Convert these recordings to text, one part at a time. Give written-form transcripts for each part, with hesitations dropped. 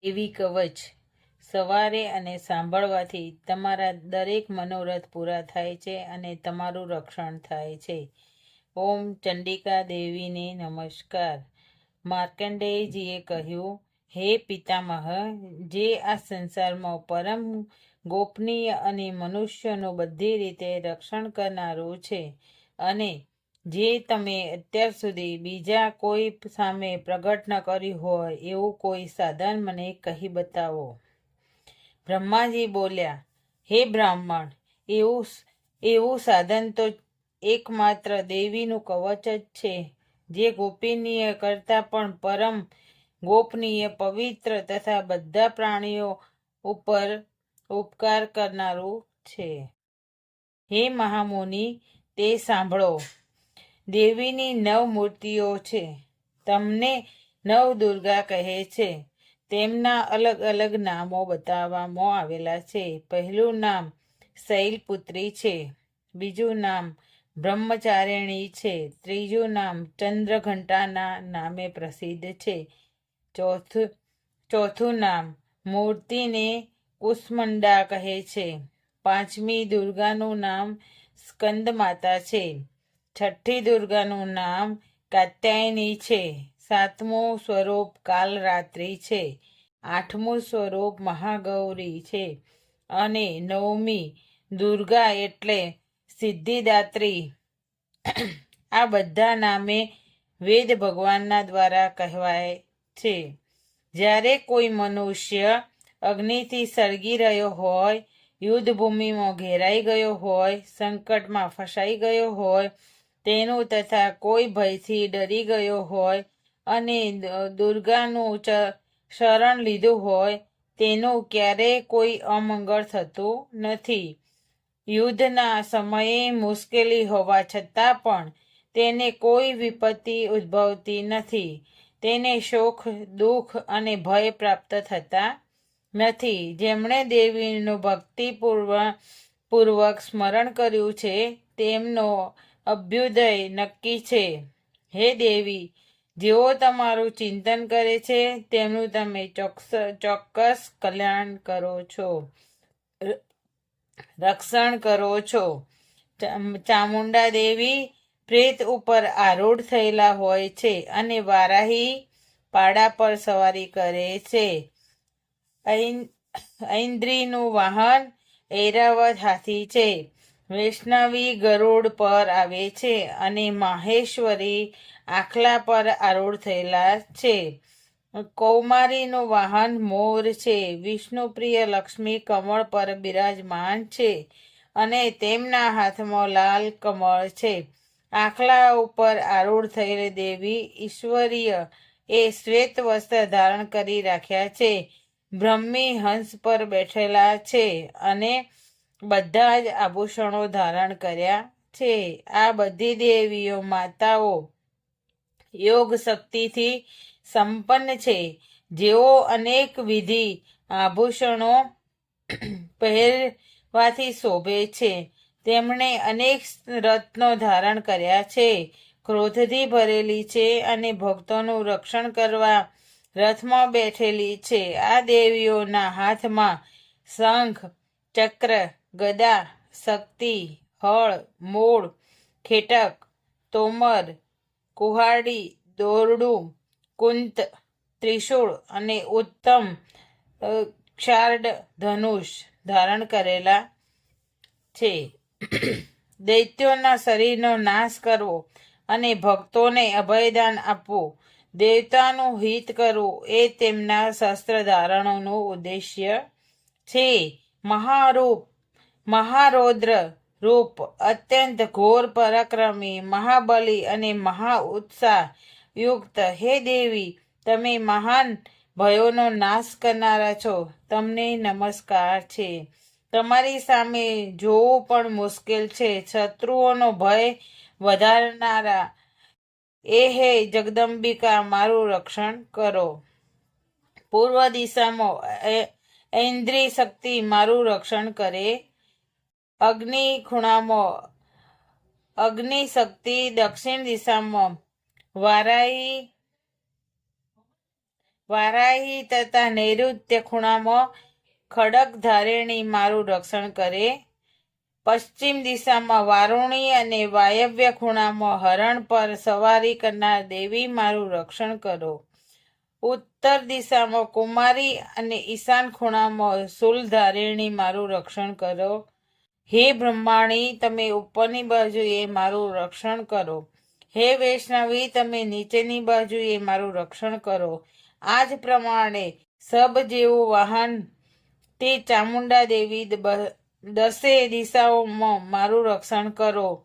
દેવી કવચ સવારે અને સાંભળવાથી તમારા દરેક મનોરથ પૂરા થાય છે અને તમારું રક્ષણ થાય છે. ઓમ ચંડિકા દેવીને નમસ્કાર. માર્કંડેયજીએ કહ્યું, હે પિતામહ, જે આ સંસારમાં પરમ ગોપનીય અને મનુષ્યનું બધી રીતે રક્ષણ કરનારું છે, અને જે તમે અત્યાર સુધી બીજા કોઈ સામે પ્રગટ ન કર્યું હોય એવું કોઈ સાધન મને કહી બતાવો. બ્રહ્માજી બોલ્યા, હે બ્રાહ્મણ, એવું સાધન તો એકમાત્ર દેવીનું કવચ જ છે, જે ગોપનીય કરતાં પણ પરમ ગોપનીય, પવિત્ર તથા બધા પ્રાણીઓ ઉપર ઉપકાર કરનારું છે. હે મહામુનિ, તે સાંભળો. દેવીની 9 મૂર્તિઓ છે. તમને નવદુર્ગા કહે છે. તેમના અલગ અલગ નામો બતાવવામાં આવેલા છે. પહેલું નામ શૈલપુત્રી છે, બીજું નામ બ્રહ્મચારિણી છે, ત્રીજું નામ ચંદ્રઘંટાના નામે પ્રસિદ્ધ છે, ચોથું નામ મૂર્તિને કુષ્માંડા કહે છે, પાંચમી દુર્ગાનું નામ સ્કંદમાતા છે, છઠ્ઠી દુર્ગાનું નામ કાત્યાયની છે, સાતમું સ્વરૂપ કાલરાત્રિ છે, આઠમું સ્વરૂપ મહાગૌરી છે, અને નવમી દુર્ગા એટલે સિદ્ધિદાત્રી. આ બધા નામે વેદ ભગવાનના દ્વારા કહેવાય છે. જ્યારે કોઈ મનુષ્ય અગ્નિથી સળગી રહ્યો હોય, યુદ્ધભૂમિમાં ઘેરાઈ ગયો હોય, સંકટમાં ફસાઈ ગયો હોય, તેનું તથા કોઈ ભયથી ડરી ગયો હોય અને દુર્ગાનું શરણ લીધું હોય, તેનું ક્યારેય કોઈ અમંગળ થતું નથી. યુદ્ધના સમયે મુશ્કેલી હોવા છતાં પણ તેને કોઈ વિપત્તિ ઉદ્ભવતી નથી. તેને શોક, દુઃખ અને ભય પ્રાપ્ત થતા નથી. જેમણે દેવીનું ભક્તિપૂર્વક સ્મરણ કર્યું છે, તેમનો અભ્યુદય નક્કી છે. હે દેવી, જેઓ તમારું ચિંતન કરે છે, તેમનું તમે ચોક્કસ કલ્યાણ કરો છો, રક્ષણ કરો છો. ચામુંડા દેવી પ્રેત ઉપર આરૂઢ થયેલા હોય છે અને વારાહી પાડા પર સવારી કરે છે. ઐન્દ્રીનું વાહન ઐરાવત હાથી છે. વૈષ્ણવી ગરુડ પર આવે છે અને માહેશ્વરી આખલા પર આરૂઢ થયેલા છે. કૌમારીનું વાહન મોર છે. વિષ્ણુપ્રિય લક્ષ્મી કમળ પર બિરાજમાન છે અને તેમના હાથમાં લાલ કમળ છે. આખલા ઉપર આરૂઢ થયેલી દેવી ઈશ્વરીય એ શ્વેત વસ્ત્ર ધારણ કરી રાખ્યા છે. બ્રહ્મી હંસ પર બેઠેલા છે અને બધા જ આભૂષણો ધારણ કર્યા છે. આ બધી દેવીઓ માતાઓ યોગ શક્તિથી સંપન્ન છે. જેઓ અનેક વિધિ આભૂષણો પહેરવાથી શોભે છે. તેમણે અનેક રત્નો ધારણ કર્યા છે. ક્રોધથી ભરેલી છે અને ભક્તોનું રક્ષણ કરવા રથમાં બેઠેલી છે. આ દેવીઓના હાથમાં શંખ, ચક્ર, ગદા, શક્તિ, હળ, મૂળ, ખેટક, તોમર, કુહાડી, દોરડું, કુંત, ત્રિશૂળ અને ઉત્તમ ક્ષાર્ડ ધનુષ ધારણ કરેલા છે. દૈત્યોના શરીરનો નાશ કરવો અને ભક્તોને અભયદાન આપવું, દેવતાનું હિત કરવું એ તેમના શસ્ત્ર ધારણોનું ઉદ્દેશ્ય છે. મહારૌદ્ર રૂપ, અત્યંત ઘોર પરાક્રમી, મહાબલી અને મહા ઉત્સાહ યુક્ત હે દેવી, તમે મહાન ભયોનો નાશ કરનારા છો. તમને નમસ્કાર છે. તમારી સામે જોવું પણ મુશ્કેલ છે. શત્રુઓનો ભય વધારનારા એ હે જગદંબિકા, મારું રક્ષણ કરો. પૂર્વ દિશામાં ઐન્દ્રી શક્તિ મારું રક્ષણ કરે. અગ્નિ ખૂણામાં અગ્નિ શક્તિ, દક્ષિણ દિશામાં વારાહી તથા નૈઋત્ય ખૂણામાં ખડક ધારિણી મારું રક્ષણ કરે. પશ્ચિમ દિશામાં વારુણી અને વાયવ્ય ખૂણામાં હરણ પર સવારી કરનાર દેવી મારું રક્ષણ કરો. ઉત્તર દિશામાં કુમારી અને ઈશાન ખૂણામાં શૂલધારિણી મારું રક્ષણ કરો. હે બ્રહ્માણી, તમે ઉપરની બાજુએ મારું રક્ષણ કરો. હે વૈષ્ણવી, તમે નીચેની બાજુએ મારું રક્ષણ કરો. આ જ પ્રમાણે સબ જેવું વાહન તે ચામુંડા દેવી દસે દિશાઓમાં મારું રક્ષણ કરો.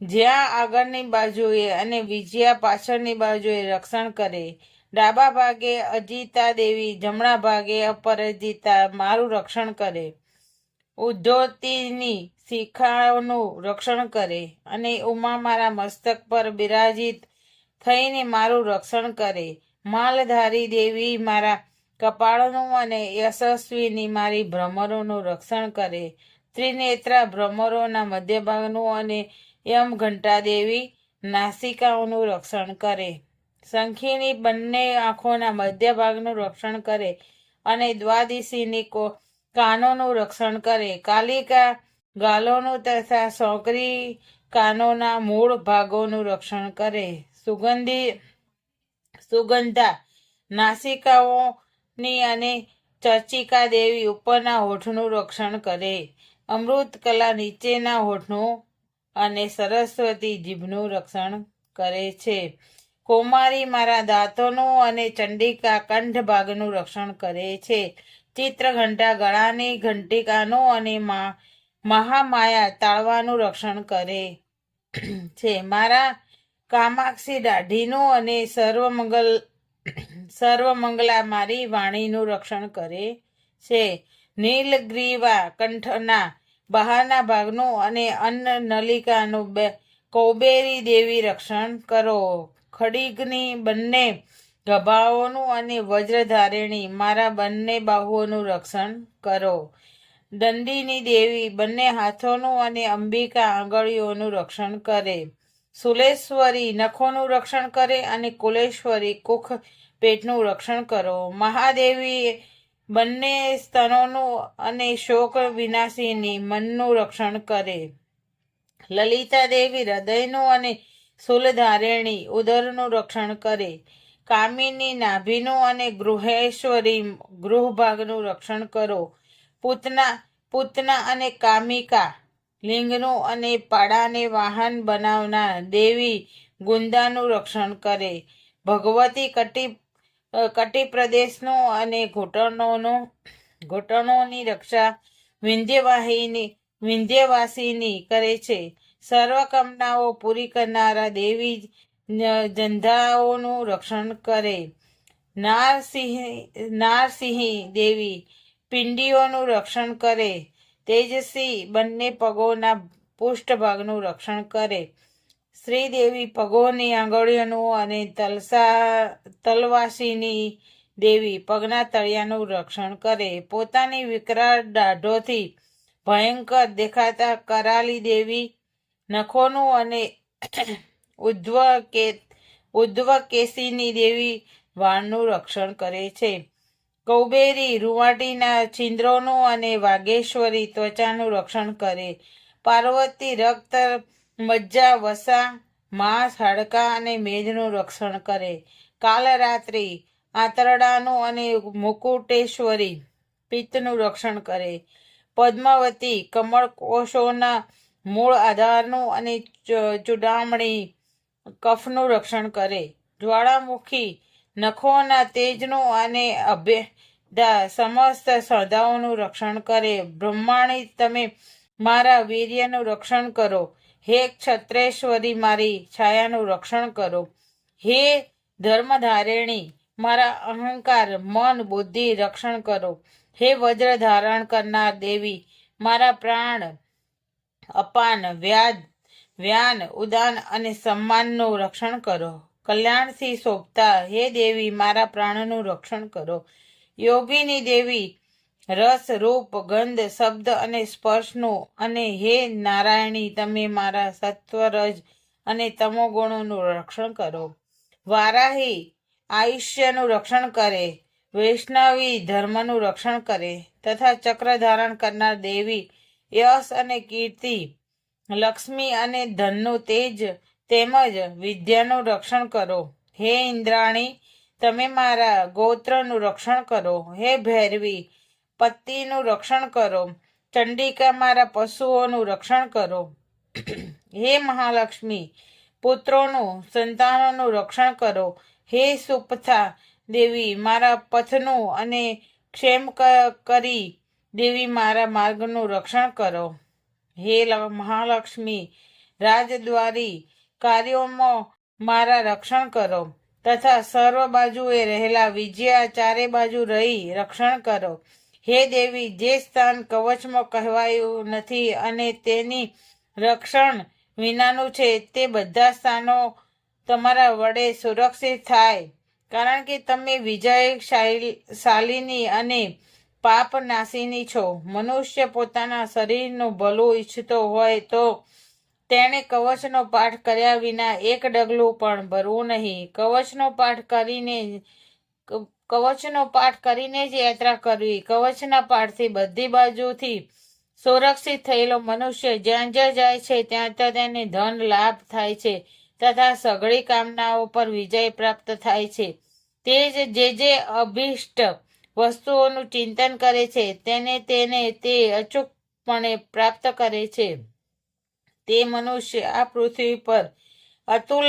જ્યાં આગળની બાજુએ અને વિજયા પાછળની બાજુએ રક્ષણ કરે. ડાબા ભાગે અજિતા દેવી, જમણા ભાગે અપરાજિતા મારું રક્ષણ કરે. ઉદ્ધોતીની શિખાઓનું રક્ષણ કરે અને ઉમા મારા મસ્તક પર બિરાજિત થઈને મારું રક્ષણ કરે. માલધારી દેવી મારા કપાળનું અને યશસ્વીની મારી ભ્રમરોનું રક્ષણ કરે. ત્રિનેત્રા ભ્રમરોના મધ્ય ભાગનું અને યમ ઘંટા દેવી નાસિકાઓનું રક્ષણ કરે. શંખીની બંને આંખોના મધ્ય ભાગનું રક્ષણ કરે અને દ્વાદશીની કાનોનું રક્ષણ કરે. કાલિકા ગાલોનું તથા સોંકરી કાનોના મૂળ ભાગોનું રક્ષણ કરે. સુગંધા નાસિકાઓની અને ચર્ચિકા દેવી ઉપરના હોઠનું રક્ષણ કરે. અમૃત કલા નીચેના હોઠનું અને સરસ્વતી જીભનું રક્ષણ કરે છે. કૌમારી મારા દાંતોનું અને ચંડિકા કંઠ ભાગનું રક્ષણ કરે છે. ચિત્રઘંટા ગળાની ઘંટિકાનું અને મહામાયા તાળવાનું રક્ષણ કરે છે. મારા કામાક્ષી દાઢીનું અને સર્વમંગલા મારી વાણીનું રક્ષણ કરે છે. નીલગ્રીવા કંઠના બહારના ભાગનું અને અન્ન નલિકાનું કૌબેરી દેવી રક્ષણ કરો. ખડીગની બંને ગભાઓનું અને વજ્રધારિણી મારા બંને બાહુઓનું રક્ષણ કરો. દંડીની દેવી બંને હાથોનું અને અંબિકા આંગળીઓનું રક્ષણ કરે. શુલેશ્વરી નખોનું રક્ષણ કરે અને કુલેશ્વરી કુખ પેટનું રક્ષણ કરો. મહાદેવી બંને સ્તનોનું અને શોક વિનાશીની મનનું રક્ષણ કરે. લલિતા દેવી હૃદયનું અને શૂલધારિણી ઉદરનું રક્ષણ કરે. કામિની નાભીનું અને ગૃહેશ્વરી ગૃહભાગનું રક્ષણ કરો. પૂતના અને કામિકા લિંગનું અને પાડાને વાહન બનાવનાર દેવી ગુંદાનું રક્ષણ કરે. ભગવતી કટી પ્રદેશનું અને ઘૂંટણોની રક્ષા વિંધ્યવાસીની કરે છે. સર્વકામનાઓ પૂરી કરનારા દેવી જંધાઓનું રક્ષણ કરે. નારસિંહી દેવી પિંડીઓનું રક્ષણ કરે. તેજસી બંને પગોના પૃષ્ઠભાગનું રક્ષણ કરે. શ્રીદેવી પગોની આંગળીઓનું અને તલવાસીની દેવી પગના તળિયાનું રક્ષણ કરે. પોતાની વિકરાળ દાઢોથી ભયંકર દેખાતા કરાલી દેવી નખોનું અને ઉદ્ધવકેશીની દેવી વાળનું રક્ષણ કરે છે. કૌબેરી રૂંવાટીના છિદ્રોનું અને વાઘેશ્વરી ત્વચાનું રક્ષણ કરે. પાર્વતી રક્ત, મજ્જા, વસા, માંસ, હાડકાં અને મેદનું રક્ષણ કરે. કાલરાત્રિ આંતરડાનું અને મુકુટેશ્વરી પિત્તનું રક્ષણ કરે. પદ્માવતી કમળકોષોના મૂળ આધારનું અને ચૂડામણી કફનું રક્ષણ કરે. જ્વાળામુખી નખોના તેજનું અને અભેદા સમસ્ત સૌદાઓનું રક્ષણ કરે. બ્રહ્માણી, તમે મારા વીર્યનું રક્ષણ કરો. હે ક્ષત્રેશ્વરી, મારી છાયાનું રક્ષણ કરો. હે ધર્મધારિણી, મારા અહંકાર, મન, બુદ્ધિ રક્ષણ કરો. હે વજ્ર ધારણ કરનાર દેવી, મારા પ્રાણ, અપાન, વ્યાન, ઉદાન અને સન્માનનું રક્ષણ કરો. કલ્યાણથી શોભતા હે દેવી, મારા પ્રાણનું રક્ષણ કરો. યોગીની દેવી રસ, રૂપ, ગંધ, શબ્દ અને સ્પર્શનું અને હે નારાયણી, તમે મારા સત્વ, રજ અને તમો ગુણોનું રક્ષણ કરો. વારાહી આયુષ્યનું રક્ષણ કરે. વૈષ્ણવી ધર્મનું રક્ષણ કરે તથા ચક્ર ધારણ કરનાર દેવી યશ અને કીર્તિ, લક્ષ્મી અને ધનનું તેજ તેમજ વિદ્યાનું રક્ષણ કરો. હે ઇન્દ્રાણી, તમે મારા ગોત્રનું રક્ષણ કરો. હે ભૈરવી, પતિનું રક્ષણ કરો. ચંડિકા, મારા પશુઓનું રક્ષણ કરો. હે મહાલક્ષ્મી, પુત્રોનું, સંતાનોનું રક્ષણ કરો. હે સુપથા દેવી, મારા પથનું અને ક્ષેમ કરી દેવી, મારા માર્ગનું રક્ષણ કરો. હે મહાલક્ષ્મી, રાજદ્વારી, કાર્યોમાં મારા રક્ષણ કરો તથા સર્વ બાજુએ રહેલા વિજયા, ચારે બાજુ રહી રક્ષણ કરો. હે દેવી, જે સ્થાન કવચમાં કહેવાયું નથી અને તેની રક્ષણ વિનાનું છે તે બધા સ્થાનો તમારા વડે સુરક્ષિત થાય, કારણ કે તમે વિજયશાલિની અને પાપનાશીની છો. મનુષ્ય પોતાના શરીરનું ભલું ઈચ્છતો હોય તો તેણે કવચનો પાઠ કર્યા વિના એક ડગલું પણ ભરવું નહીં. કવચનો પાઠ કરીને જ યાત્રા કરવી. કવચના પાઠથી બધી બાજુથી સુરક્ષિત થયેલો મનુષ્ય જ્યાં જ્યાં જાય છે ત્યાં ત્યાં તેને ધન લાભ થાય છે તથા સઘળી કામનાઓ પર વિજય પ્રાપ્ત થાય છે. તે જે અભિષ્ટ વસ્તુઓનું ચિંતન કરે છે તેને તે અચૂકપણે પ્રાપ્ત કરે છે. તે મનુષ્ય આ પૃથ્વી પર અતુલ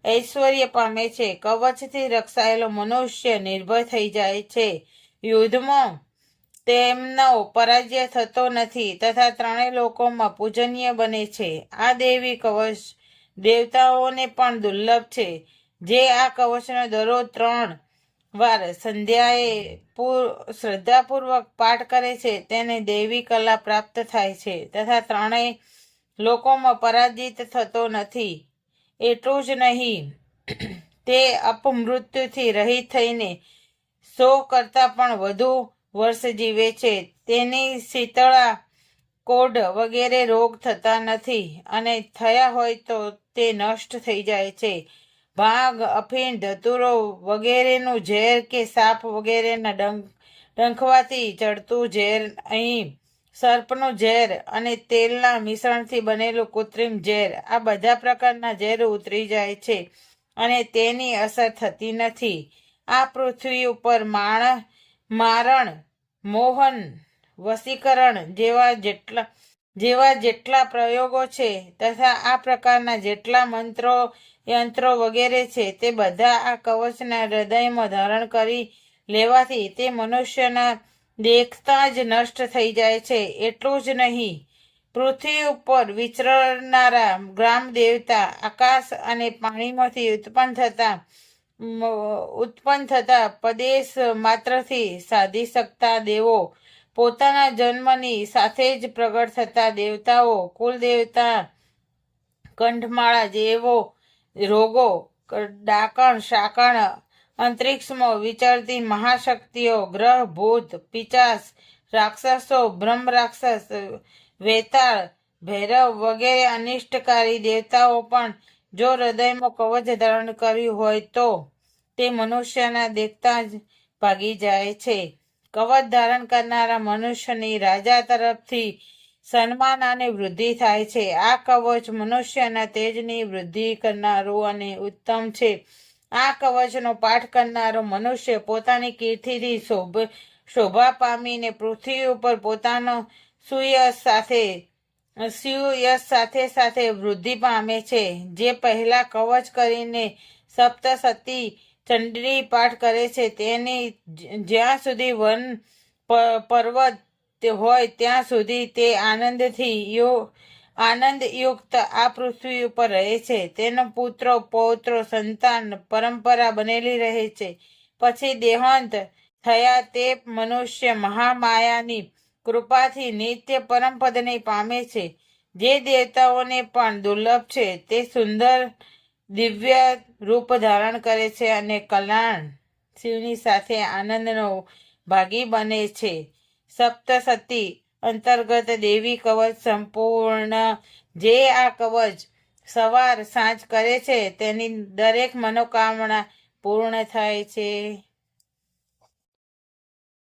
ઐશ્વર્ય પામે છે. કવચથી રક્ષાયેલો મનુષ્ય નિર્ભય થઈ જાય છે. યુદ્ધમાં તેમનો પરાજય થતો નથી તથા ત્રણેય લોકોમાં પૂજનીય બને છે. આ દેવી કવચ દેવતાઓને પણ દુર્લભ છે. જે આ કવચનો દરરોજ 3 વાર સંધ્યાએ શ્રદ્ધાપૂર્વક પાઠ કરે છે તેને દેવી કલા પ્રાપ્ત થાય છે તથા ત્રણેય લોકોમાં પરાજિત થતો નથી. એટલું જ નહીં, તે અપમૃત્યુથી રહિત થઈને 100 કરતાં પણ વધુ વર્ષ જીવે છે. તેની શીતળા, કોઢ વગેરે રોગ થતા નથી અને થયા હોય તો તે નષ્ટ થઈ જાય છે. ભાંગ, અફીણ, ધતુરો વગેરેનું ઝેર કે સાપ વગેરેના ડંખવાથી ચડતું ઝેર, અહીં સર્પનું ઝેર અને તેલના મિશ્રણથી બનેલું કૃત્રિમ ઝેર, આ બધા પ્રકારના ઝેર ઉતરી જાય છે અને તેની અસર થતી નથી. આ પૃથ્વી ઉપર મારણ, મોહન, વશીકરણ જેવા જેટલા પ્રયોગો છે તથા આ પ્રકારના જેટલા મંત્રો, યંત્રો વગેરે છે તે બધા આ કવચના હૃદયમાં ધારણ કરી લેવાથી તે મનુષ્યના દેખતા જ નષ્ટ થઈ જાય છે. એટલું જ નહીં, પૃથ્વી ઉપર વિચરનારા ગ્રામ દેવતા, આકાશ અને પાણીમાંથી ઉત્પન્ન થતા પદેશ માત્રથી સાધી શકતા દેવો, પોતાના જન્મની સાથે જ પ્રગટ થતા દેવતાઓ, કુલદેવતા, કંઠમાળા જેવો રોગો, ડાકણ, શાકણ, અંતરિક્ષમાં વિચરતી મહાશક્તિઓ, ગ્રહ, ભૂત, પિશાચ, રાક્ષસો, બ્રહ્મ રાક્ષસ, વેતાળ, ભૈરવ વગેરે અનિષ્ટકારી દેવતાઓ પણ જો હૃદયમાં કવચ ધારણ કર્યું હોય તો તે મનુષ્યના દેખતા જ ભાગી જાય છે. કવચ ધારણ કરનારા મનુષ્યની રાજા તરફથી સન્માન અને વૃદ્ધિ થાય છે. આ કવચ મનુષ્યના તેજની વૃદ્ધિ કરનારું અને ઉત્તમ છે. આ કવચનો પાઠ કરનારો મનુષ્ય પોતાની કીર્તિથી શોભા પામીને પૃથ્વી ઉપર પોતાનો સુયશ સાથે સાથે વૃદ્ધિ પામે છે. જે પહેલા કવચ કરીને સપ્તસતી ચંડી પાઠ કરે છે તેની જ્યાં સુધી વન પર્વત હોય ત્યાં સુધી તે આનંદયુક્ત આ પૃથ્વી ઉપર રહે છે. તેનો પુત્રો, પૌત્રો, સંતાન પરંપરા બનેલી રહે છે. પછી દેહાંત થયા તે મનુષ્ય મહામાયાની કૃપાથી નિત્ય પરમપદને પામે છે. જે દેવતાઓને પણ દુર્લભ છે તે સુંદર દિવ્ય રૂપ ધારણ કરે છે અને કલ્યાણ શિવની સાથે આનંદનો ભાગી બને છે. સપ્તસતી અંતર્ગત દેવી કવચ સંપૂર્ણ. જે આ કવચ સવાર સાંજ કરે છે તેની દરેક મનોકામના પૂર્ણ થાય છે.